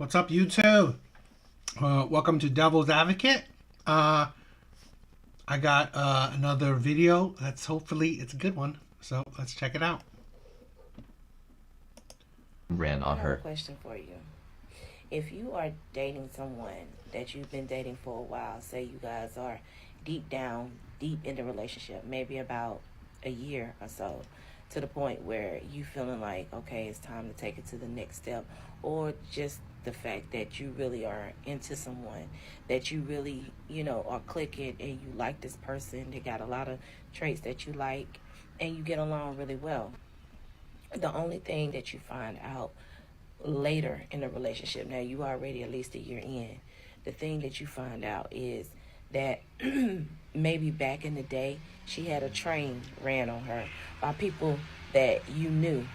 What's up, YouTube? Welcome to Devil's Advocate. I got another video. Hopefully it's a good one. So let's check it out. Ran on I have a her. question for you. If you are dating someone that you've been dating for a while, say you guys are deep in the relationship, maybe about a year or so, to the point where you feeling like, okay, it's time to take it to the next step, or just the fact that you really are into someone, that you really, are clicking and you like this person, they got a lot of traits that you like, and you get along really well. The only thing that you find out later in the relationship, now you already at least a year in, the thing that you find out is that maybe back in the day she had a train ran on her by people that you knew.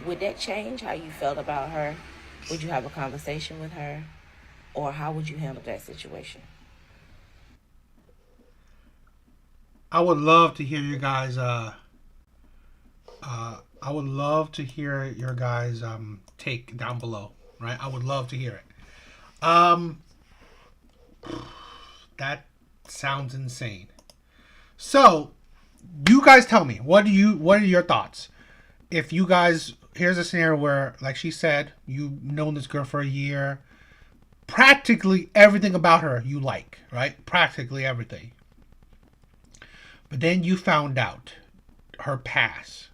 Would that change how you felt about her? Would you have a conversation with her, or how would you handle that situation? I would love to hear you guys. I would love to hear your guys' take down below. Right? I would love to hear it. That sounds insane. So, you guys tell me what are your thoughts? If you guys, here's a scenario where, like she said, you've known this girl for a year, practically everything about her you like, right? Practically everything. But then you found out her past.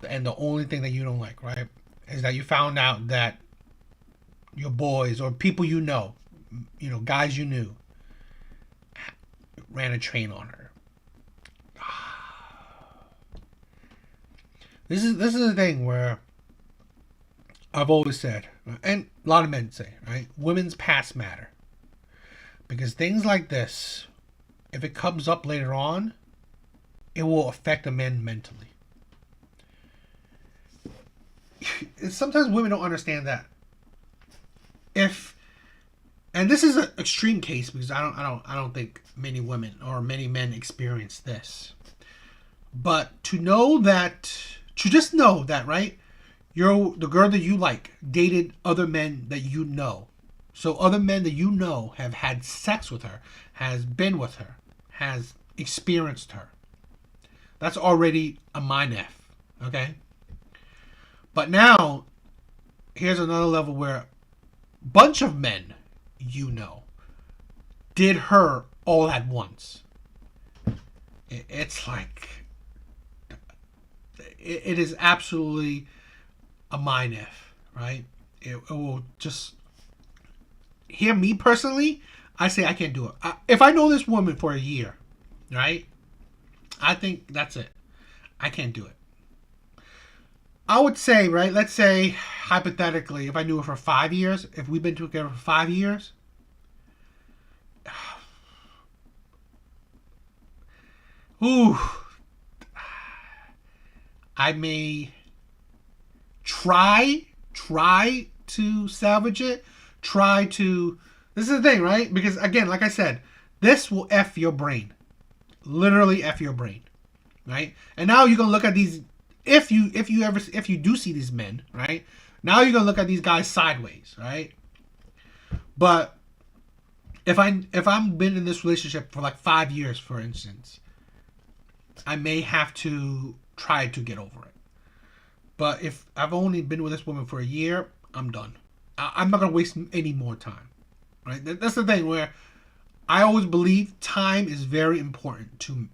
And the only thing that you don't like, right, is that you found out that your boys or people guys you knew, ran a train on her. This is the thing where I've always said, and a lot of men say, right, women's past matter. Because things like this, if it comes up later on, it will affect a man mentally. Sometimes women don't understand that. And this is an extreme case because I don't think many women or many men experience this. But to just know that, right, the girl that you like dated other men that you know. So other men that you know have had sex with her, has been with her, has experienced her. That's already a mind F, okay? But now, here's another level where bunch of men did her all at once. It's like, it is absolutely a mind F, right? It will just, hear me personally, I say I can't do it. If I know this woman for a year, right, I think that's it. I can't do it. I would say, right, let's say, hypothetically, if I knew her for 5 years, if we've been together for 5 years, ooh, I may try to salvage it, this is the thing, right? Because, again, like I said, this will F your brain. Literally F your brain, right? And now you're going to look at these, if you do see these men, right? Now you're gonna look at these guys sideways, right? But if I'm been in this relationship for like 5 years, for instance, I may have to try to get over it. But if I've only been with this woman for a year, I'm done. I'm not gonna waste any more time, right? That's the thing where I always believe time is very important to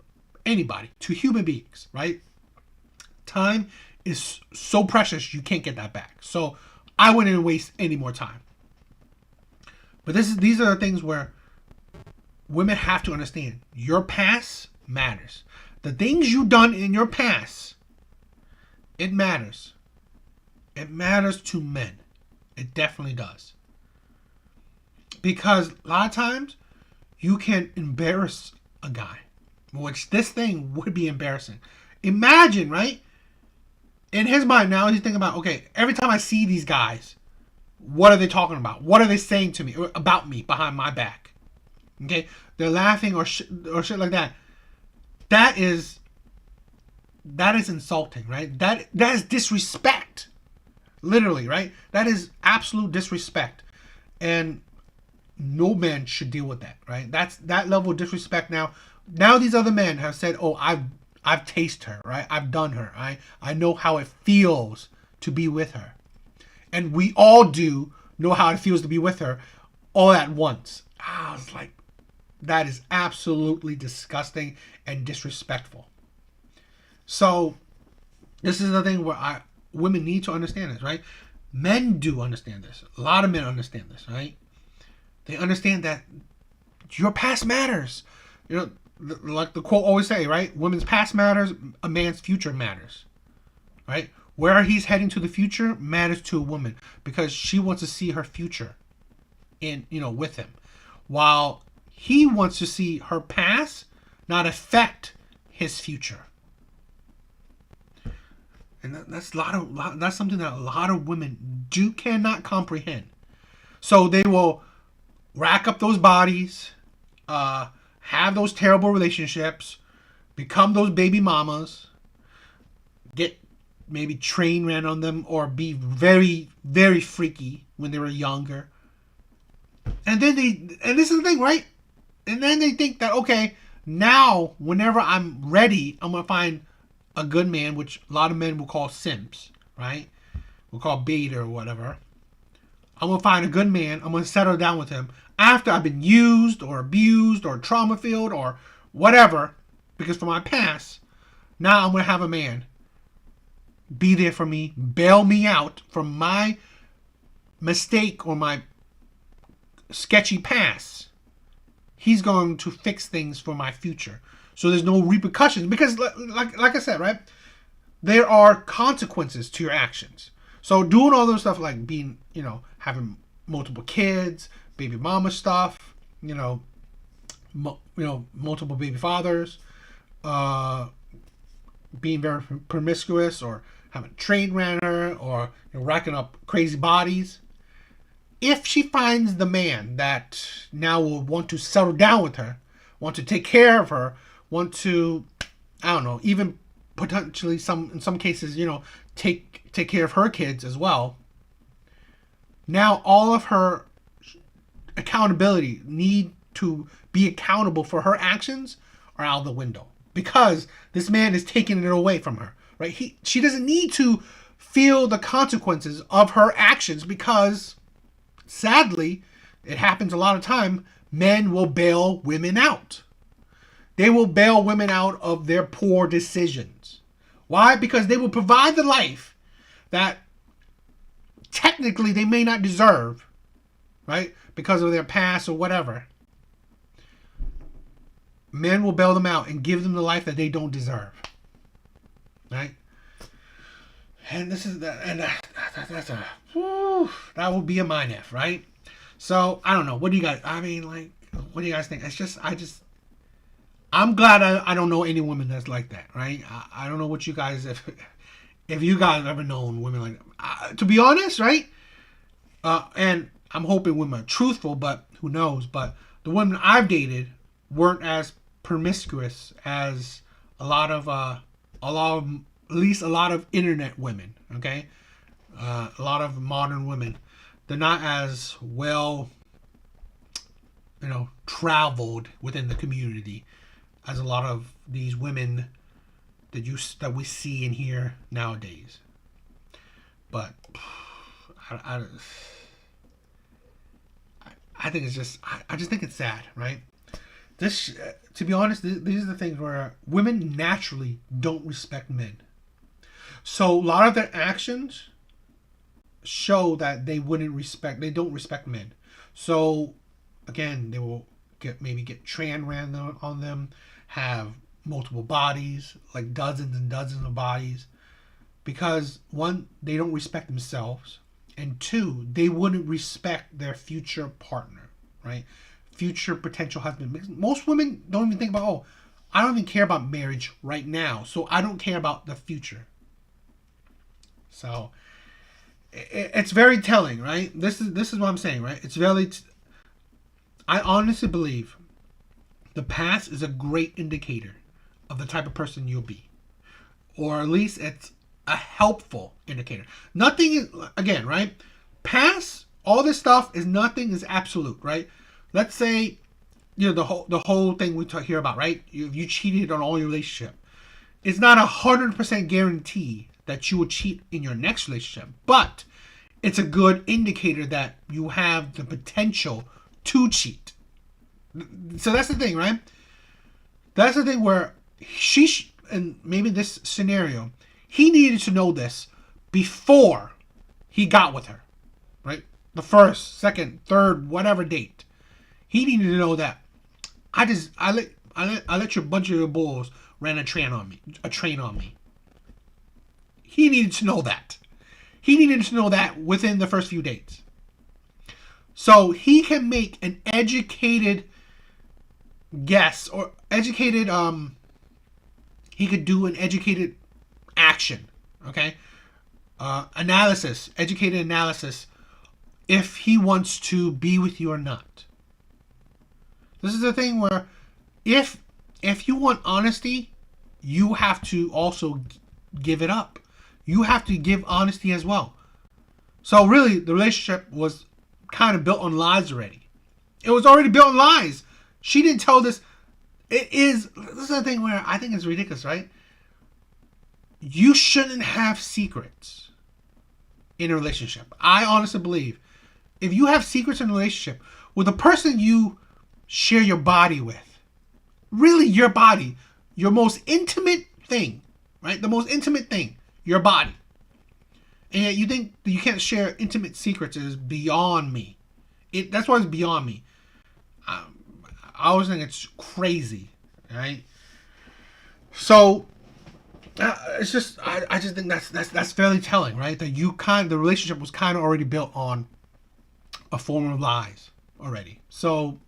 anybody, to human beings, right? Time is so precious, you can't get that back. So I wouldn't waste any more time. But these are the things where women have to understand. Your past matters. The things you've done in your past, it matters. It matters to men. It definitely does. Because a lot of times, you can embarrass a guy. Which this thing would be embarrassing. Imagine, right? In his mind now, he's thinking about, okay, every time I see these guys, what are they talking about? What are they saying to me about me behind my back? Okay, they're laughing or shit like that. That is insulting, right? That is disrespect. Literally, right? That is absolute disrespect. And no man should deal with that, right? That's that level of disrespect. Now these other men have said, "Oh, I've tasted her, right? I've done her. I know how it feels to be with her." And we all do know how it feels to be with her all at once. I was like, that is absolutely disgusting and disrespectful. So this is the thing where women need to understand this, right? Men do understand this. A lot of men understand this, right? They understand that your past matters. You know, like the quote always say, right? Women's past matters, a man's future matters, right? Where he's heading to the future matters to a woman because she wants to see her future with him, while he wants to see her past not affect his future. And that's that's something that a lot of women cannot comprehend. So they will rack up those bodies, have those terrible relationships, become those baby mamas, get maybe train ran on them, or be very, very freaky when they were younger. And this is the thing, right? And then they think that, okay, now whenever I'm ready, I'm going to find a good man, which a lot of men will call simps, right? We'll call beta or whatever. I'm going to find a good man. I'm going to settle down with him after I've been used or abused or trauma filled or whatever, because for my past, now I'm going to have a man be there for me, bail me out from my mistake or my sketchy past. He's going to fix things for my future, so there's no repercussions. Because, like I said, right, there are consequences to your actions. So doing all those stuff like being, having multiple kids, baby mama stuff, multiple baby fathers, being very promiscuous, or having a train runner, or racking up crazy bodies. If she finds the man that now will want to settle down with her, want to take care of her, want to, I don't know, even potentially in some cases, take care of her kids as well. Now all of her accountability, need to be accountable for her actions, are out the window, because this man is taking it away from her, right? She doesn't need to feel the consequences of her actions, because sadly, it happens a lot of time, men will bail women out. They will bail women out of their poor decisions. Why? Because they will provide the life that technically they may not deserve, right? Because of their past or whatever. Men will bail them out and give them the life that they don't deserve, right? And that's that will be a mind F, right? So I don't know. What do you guys? What do you guys think? I'm glad I don't know any women that's like that, right? I don't know what you guys, if you guys have ever known women like that. To be honest, right? And I'm hoping women are truthful, but who knows? But the women I've dated weren't as promiscuous as a lot of at least a lot of internet women. Okay, a lot of modern women. They're not as well, traveled within the community as a lot of these women that we see and hear nowadays. But I think it's just I just think it's sad, right? This, to be honest, these are the things where women naturally don't respect men. So a lot of their actions show that they don't respect men. So again, they will get trans ran on them, have multiple bodies, like dozens and dozens of bodies, because one, they don't respect themselves, and two, they wouldn't respect their future partner, right? Future potential husband. Because most women don't even think about, I don't even care about marriage right now, so I don't care about the future. So it's very telling, right? This is what I'm saying, right? It's very. I honestly believe the past is a great indicator of the type of person you'll be, or at least it's a helpful indicator. Nothing is, again, right? Past all this stuff is nothing is absolute, right? Let's say, the whole thing we talk here about, right? You cheated on all your relationship. It's not 100% guarantee that you will cheat in your next relationship, but it's a good indicator that you have the potential to cheat. So that's the thing, right? That's the thing where and maybe this scenario, he needed to know this before he got with her, right? The first, second, third, whatever date. He needed to know that I let your bunch of your bulls ran a train on me. He needed to know that. He needed to know that within the first few dates. So he can make an educated guess or educated he could do an educated action, okay? Educated analysis if he wants to be with you or not. This is the thing where if you want honesty, you have to also give it up. You have to give honesty as well. So really, the relationship was kind of built on lies already. It was already built on lies. She didn't tell this. This is the thing where I think it's ridiculous, right? You shouldn't have secrets in a relationship. I honestly believe if you have secrets in a relationship with a person you share your body with, really your body, your most intimate thing, right? The most intimate thing, your body. And yet you think that you can't share intimate secrets is beyond me. That's why it's beyond me. I always think it's crazy, right? So it's just I just think that's fairly telling, right? That the relationship was kind of already built on a form of lies already. So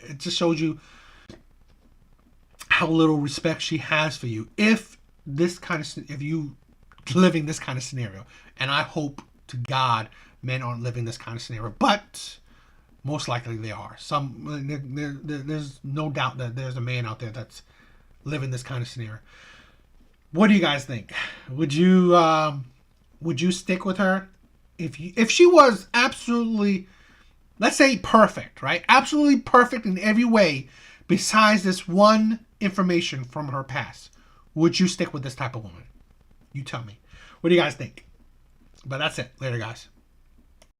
it just shows you how little respect she has for you if you living this kind of scenario. And I hope to God men aren't living this kind of scenario, but most likely they are. There's no doubt that there's a man out there that's living this kind of scenario. What do you guys think? Would you stick with her if she was absolutely, let's say, perfect, right? Absolutely perfect in every way besides this one information from her past? Would you stick with this type of woman? You tell me. What do you guys think? But that's it. Later, guys.